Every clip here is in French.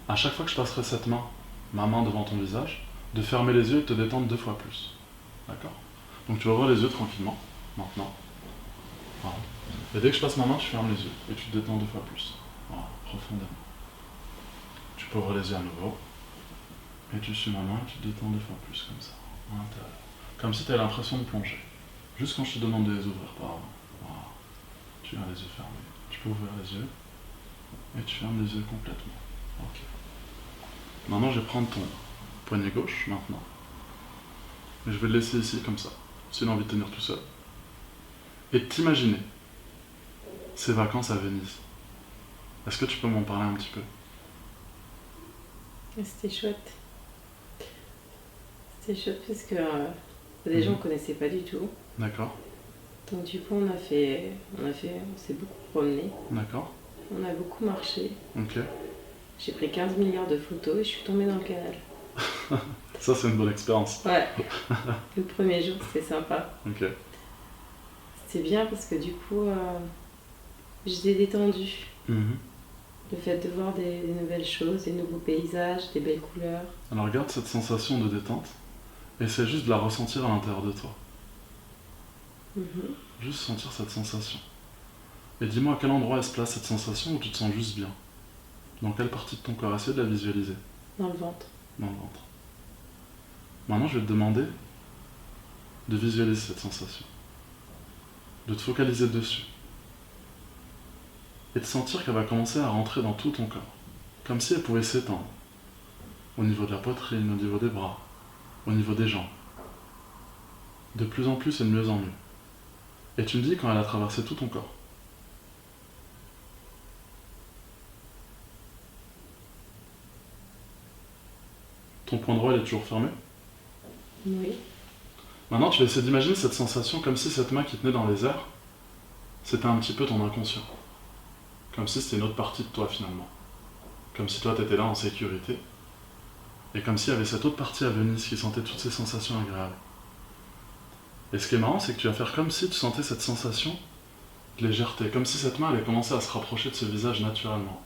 À chaque fois que je passerai ma main devant ton visage, de fermer les yeux et de te détendre 2 fois plus. D'accord? Donc tu vas ouvrir les yeux tranquillement, maintenant. Voilà. Et dès que je passe ma main, tu fermes les yeux et tu te détends 2 fois plus. Voilà, profondément. Tu peux ouvrir les yeux à nouveau. Et tu suis ma main et tu te détends 2 fois plus, comme ça, à l'intérieur. Comme si tu avais l'impression de plonger. Juste quand je te demande de les ouvrir par avant. Voilà. Tu as les yeux fermés. Tu peux ouvrir les yeux et tu fermes les yeux complètement. Ok. Maintenant, je vais prendre ton poignet gauche, maintenant. Et je vais le laisser ici, comme ça. S'il a envie de tenir tout seul. Et de t'imaginer ces vacances à Venise. Est-ce que tu peux m'en parler un petit peu? C'était chouette. C'était chouette parce que déjà on connaissait pas du tout. D'accord. Donc du coup on s'est beaucoup promené. D'accord. On a beaucoup marché. Ok. J'ai pris 15 milliards de photos et je suis tombée dans le canal. Ça, c'est une bonne expérience. Ouais. Le premier jour c'était sympa. Ok. C'était bien parce que du coup j'étais détendue. Mhm. Le fait de voir des nouvelles choses, des nouveaux paysages, des belles couleurs. Alors regarde cette sensation de détente. Essaie juste de la ressentir à l'intérieur de toi. Mhm. Juste sentir cette sensation. Et dis-moi à quel endroit elle se place cette sensation où tu te sens juste bien. Dans quelle partie de ton corps? Essaie de la visualiser. Dans le ventre. Dans le ventre. Maintenant, je vais te demander de visualiser cette sensation. De te focaliser dessus. Et de sentir qu'elle va commencer à rentrer dans tout ton corps. Comme si elle pouvait s'étendre. Au niveau de la poitrine, au niveau des bras, au niveau des jambes. De plus en plus et de mieux en mieux. Et tu me dis quand elle a traversé tout ton corps. Ton point droit, il est toujours fermé. Oui. Maintenant, tu vas essayer d'imaginer cette sensation comme si cette main qui tenait dans les airs, c'était un petit peu ton inconscient. Comme si c'était une autre partie de toi finalement. Comme si toi, t'étais là en sécurité. Et comme s'il y avait cette autre partie à Venise qui sentait toutes ces sensations agréables. Et ce qui est marrant, c'est que tu vas faire comme si tu sentais cette sensation de légèreté. Comme si cette main allait commencer à se rapprocher de ce visage naturellement.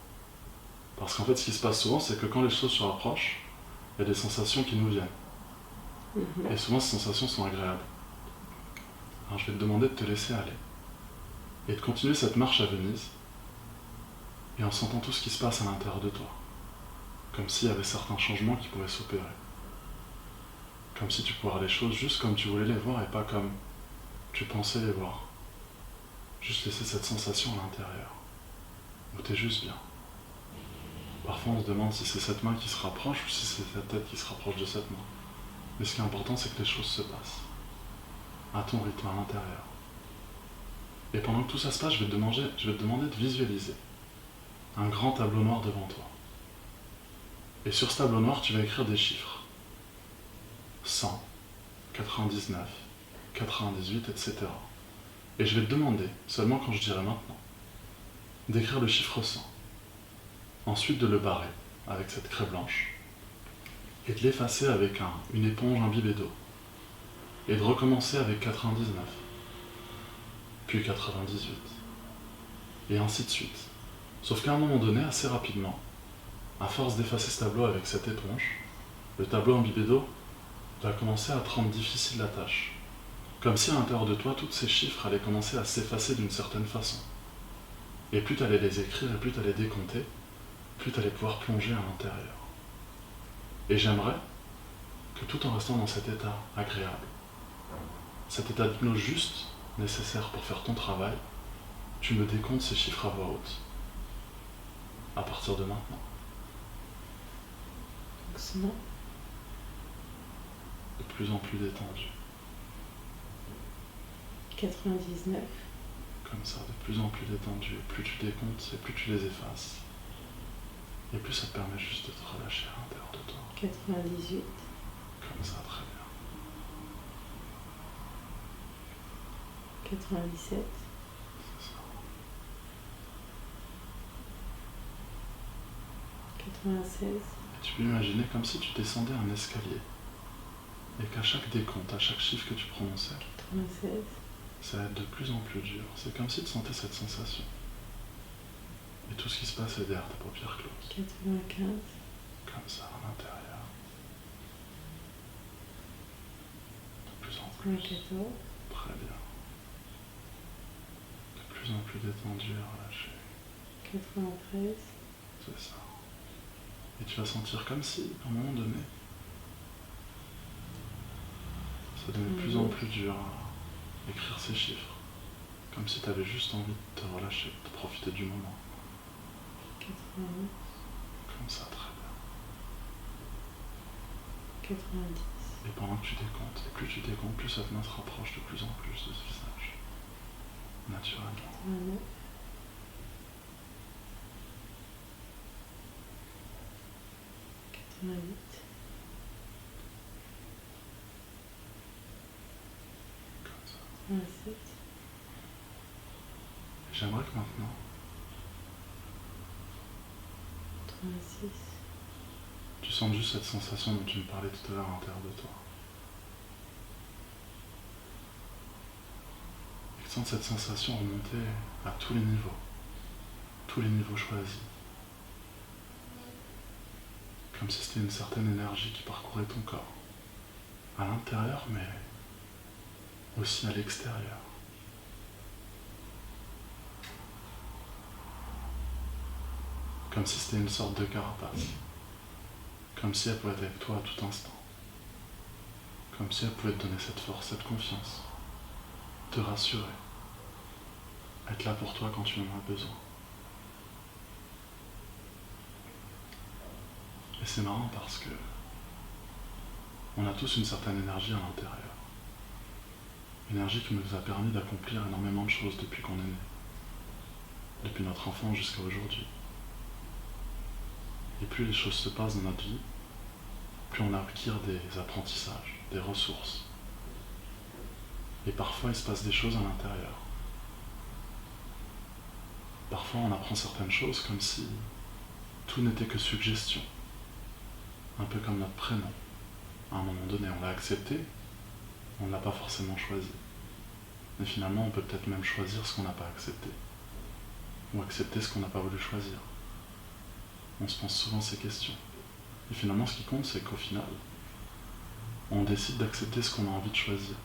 Parce qu'en fait, ce qui se passe souvent, c'est que quand les choses se rapprochent, il y a des sensations qui nous viennent. Mhm. Et souvent, ces sensations sont agréables. Alors je vais te demander de te laisser aller. Et de continuer cette marche à Venise. Et en sentant tout ce qui se passe à l'intérieur de toi. Comme s'il y avait certains changements qui pouvaient s'opérer. Comme si tu pouvais voir les choses juste comme tu voulais les voir et pas comme tu pensais les voir. Juste laisser cette sensation à l'intérieur. Où t'es juste bien. Parfois on se demande si c'est cette main qui se rapproche ou si c'est ta tête qui se rapproche de cette main. Mais ce qui est important, c'est que les choses se passent. À ton rythme, à l'intérieur. Et pendant que tout ça se passe, je vais te demander de visualiser un grand tableau noir devant toi. Et sur ce tableau noir, tu vas écrire des chiffres. 100, 99, 98, etc. Et je vais te demander, seulement quand je dirai maintenant, d'écrire le chiffre 100. Ensuite de le barrer avec cette craie blanche. Et de l'effacer avec une éponge imbibée d'eau. Et de recommencer avec 99. Puis 98. Et ainsi de suite. Sauf qu'à un moment donné, assez rapidement, à force d'effacer ce tableau avec cette éponge, le tableau imbibé d'eau va commencer à te rendre difficile la tâche. Comme si à l'intérieur de toi, tous ces chiffres allaient commencer à s'effacer d'une certaine façon. Et plus tu allais les écrire et plus tu allais décompter, plus tu allais pouvoir plonger à l'intérieur. Et j'aimerais que tout en restant dans cet état agréable, cet état d'hypnose juste nécessaire pour faire ton travail, tu me décomptes ces chiffres à voix haute. À partir de maintenant. Doucement. De plus en plus détendu. 99. Comme ça, de plus en plus détendu. Et plus tu décomptes et plus tu les effaces. Et plus ça te permet juste de te relâcher à l'intérieur de toi. 98. Comme ça, très bien. 97. C'est ça. 96. Et tu peux imaginer comme si tu descendais un escalier. Et qu'à chaque décompte, à chaque chiffre que tu prononçais, 96. ça va être de plus en plus dur. C'est comme si tu sentais cette sensation. Et tout ce qui se passe est derrière tes paupières closes. 95. comme ça à l'intérieur. De plus en plus. 94, Très bien. De plus en plus détendu et relâché. 93, C'est ça. Et tu vas sentir comme si, à un moment donné, ça devenait de plus en plus dur à écrire ces chiffres. Comme si tu avais juste envie de te relâcher, de profiter du moment. 89, Comme ça, très bien. 90, Et pendant que tu décomptes, et plus tu décomptes, plus cette main se rapproche de plus en plus de ce visage. Naturellement. 89, 88, Comme ça. 87, Et j'aimerais que maintenant, 86, tu sens juste cette sensation dont tu me parlais tout à l'heure à l'intérieur de toi. Et que tu sens cette sensation remonter à tous les niveaux choisis. Comme si c'était une certaine énergie qui parcourait ton corps, à l'intérieur mais aussi à l'extérieur. Comme si c'était une sorte de carapace, comme si elle pouvait être avec toi à tout instant, comme si elle pouvait te donner cette force, cette confiance, te rassurer, être là pour toi quand tu en as besoin. Et c'est marrant parce que on a tous une certaine énergie à l'intérieur. Une énergie qui nous a permis d'accomplir énormément de choses depuis qu'on est né. Depuis notre enfance jusqu'à aujourd'hui. Et plus les choses se passent dans notre vie, plus on acquiert des apprentissages, des ressources. Et parfois il se passe des choses à l'intérieur. Parfois on apprend certaines choses comme si tout n'était que suggestion. Un peu comme notre prénom. À un moment donné, on l'a accepté, on ne l'a pas forcément choisi. Mais finalement, on peut peut-être même choisir ce qu'on n'a pas accepté. Ou accepter ce qu'on n'a pas voulu choisir. On se pose souvent ces questions. Et finalement, ce qui compte, c'est qu'au final, on décide d'accepter ce qu'on a envie de choisir.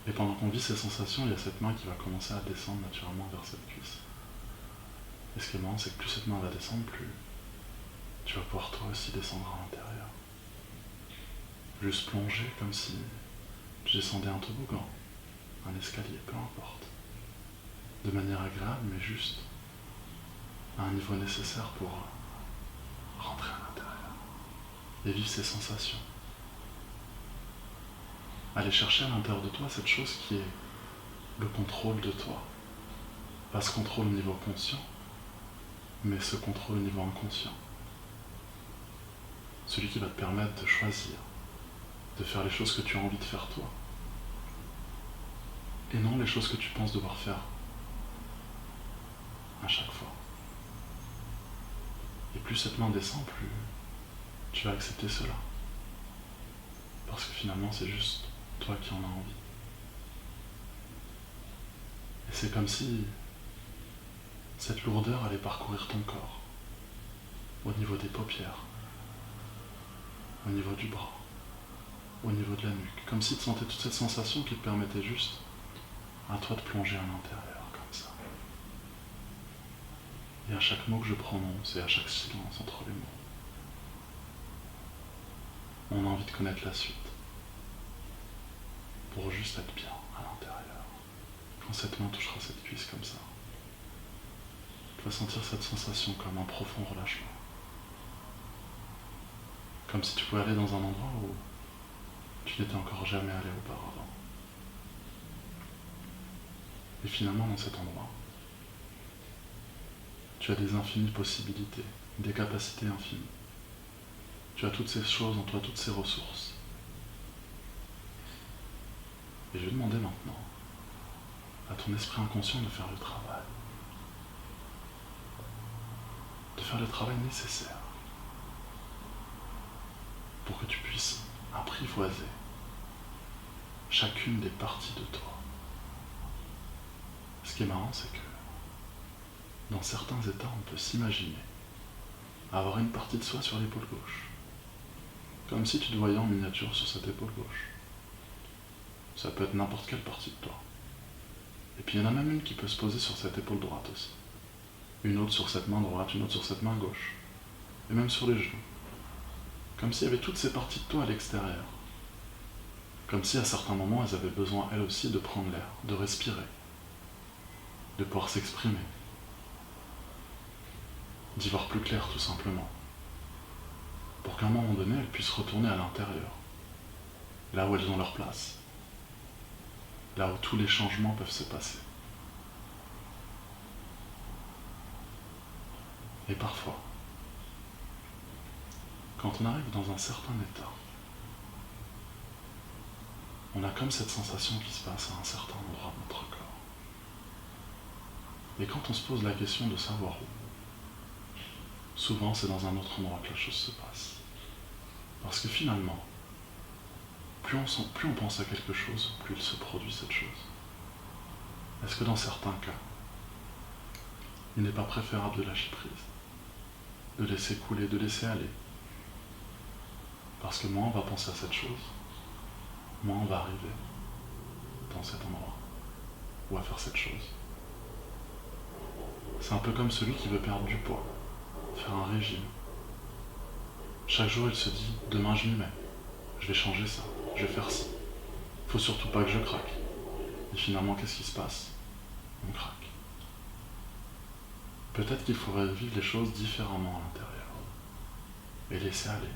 Et pendant qu'on vit ces sensations, il y a cette main qui va commencer à descendre naturellement vers cette cuisse. Et ce qui est marrant, c'est que plus cette main va descendre, plus tu vas pouvoir toi aussi descendre à l'intérieur. Juste plonger comme si tu descendais un toboggan, un escalier, peu importe. De manière agréable, mais juste à un niveau nécessaire pour rentrer à l'intérieur et vivre ces sensations. Aller chercher à l'intérieur de toi cette chose qui est le contrôle de toi. Pas ce contrôle au niveau conscient, mais ce contrôle au niveau inconscient. Celui qui va te permettre de choisir, de faire les choses que tu as envie de faire toi. Et non les choses que tu penses devoir faire à chaque fois. Et plus cette main descend, plus tu vas accepter cela. Parce que finalement, c'est juste toi qui en as envie. Et c'est comme si cette lourdeur allait parcourir ton corps, au niveau des paupières, au niveau du bras, au niveau de la nuque, comme si tu sentais toute cette sensation qui te permettait juste à toi de plonger à l'intérieur, comme ça. Et à chaque mot que je prononce et à chaque silence entre les mots, on a envie de connaître la suite, pour juste être bien à l'intérieur. Quand cette main touchera cette cuisse comme ça, tu vas sentir cette sensation comme un profond relâchement. Comme si tu pouvais aller dans un endroit où tu n'étais encore jamais allé auparavant. Et finalement, dans cet endroit, tu as des infinies possibilités, des capacités infinies. Tu as toutes ces choses en toi, toutes ces ressources. Et je vais demander maintenant à ton esprit inconscient de faire le travail. De faire le travail nécessaire pour que tu puisses apprivoiser chacune des parties de toi. Ce qui est marrant, c'est que dans certains états, on peut s'imaginer à avoir une partie de soi sur l'épaule gauche. Comme si tu te voyais en miniature sur cette épaule gauche. Ça peut être n'importe quelle partie de toi. Et puis il y en a même une qui peut se poser sur cette épaule droite aussi. Une autre sur cette main droite, une autre sur cette main gauche. Et même sur les genoux. Comme s'il y avait toutes ces parties de toi à l'extérieur. Comme si à certains moments elles avaient besoin elles aussi de prendre l'air, de respirer, de pouvoir s'exprimer, d'y voir plus clair tout simplement. Pour qu'à un moment donné elles puissent retourner à l'intérieur, là où elles ont leur place, là où tous les changements peuvent se passer. Et parfois, quand on arrive dans un certain état, on a comme cette sensation qui se passe à un certain endroit de notre corps. Et quand on se pose la question de savoir où, souvent c'est dans un autre endroit que la chose se passe. Parce que finalement, plus on pense à quelque chose, plus il se produit cette chose. Est-ce que dans certains cas, il n'est pas préférable de lâcher prise, de laisser couler, de laisser aller? Parce que moins on va penser à cette chose, moins on va arriver dans cet endroit, ou à faire cette chose. C'est un peu comme celui qui veut perdre du poids, faire un régime. Chaque jour il se dit, demain je m'y mets, je vais changer ça, je vais faire ci. Faut surtout pas que je craque. Et finalement, qu'est-ce qui se passe? On craque. Peut-être qu'il faudrait vivre les choses différemment à l'intérieur. Et laisser aller.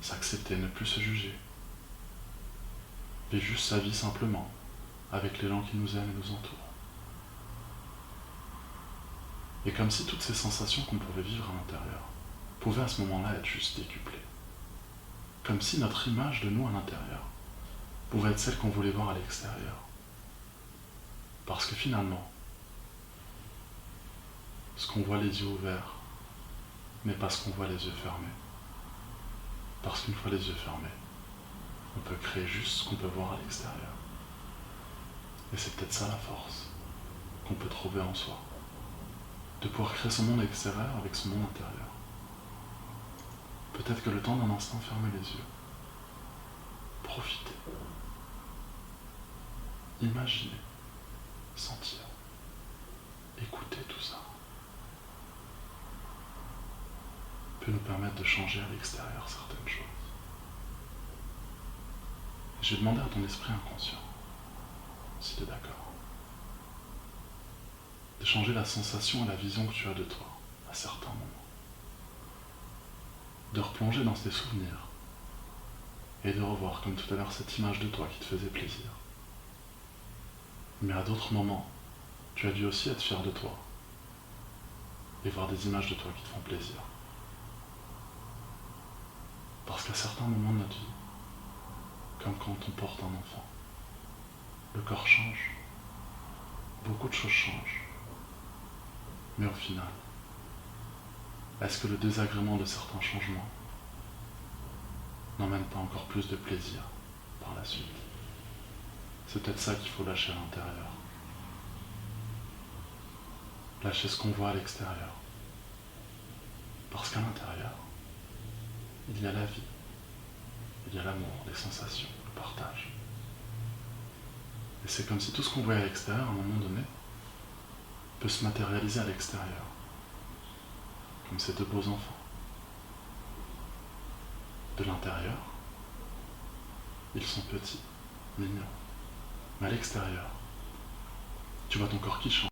S'accepter, ne plus se juger. Vivre juste sa vie simplement, avec les gens qui nous aiment et nous entourent. Et comme si toutes ces sensations qu'on pouvait vivre à l'intérieur pouvaient à ce moment-là être juste décuplées. Comme si notre image de nous à l'intérieur pouvait être celle qu'on voulait voir à l'extérieur. Parce que finalement, ce qu'on voit les yeux ouverts n'est pas ce qu'on voit les yeux fermés. Parce qu'une fois les yeux fermés, on peut créer juste ce qu'on peut voir à l'extérieur. Et c'est peut-être ça la force qu'on peut trouver en soi. De pouvoir créer son monde extérieur avec son monde intérieur. Peut-être que le temps d'un instant, fermer les yeux. Profiter. Imaginer. Sentir. Écouter tout ça. Peut nous permettre de changer à l'extérieur certaines choses. Je vais demander à ton esprit inconscient, si tu es d'accord, de changer la sensation et la vision que tu as de toi à certains moments. De replonger dans tes souvenirs et de revoir comme tout à l'heure cette image de toi qui te faisait plaisir. Mais à d'autres moments, tu as dû aussi être fier de toi et voir des images de toi qui te font plaisir. Parce qu'à certains moments de notre vie, comme quand on porte un enfant, le corps change, beaucoup de choses changent. Mais au final, est-ce que le désagrément de certains changements n'emmène pas encore plus de plaisir par la suite? C'est peut-être ça qu'il faut lâcher à l'intérieur. Lâcher ce qu'on voit à l'extérieur. Parce qu'à l'intérieur, il y a la vie, il y a l'amour, les sensations, le partage. Et c'est comme si tout ce qu'on voyait à l'extérieur, à un moment donné, peut se matérialiser à l'extérieur. Comme ces deux beaux enfants. De l'intérieur, ils sont petits, mignons. Mais à l'extérieur, tu vois ton corps qui change.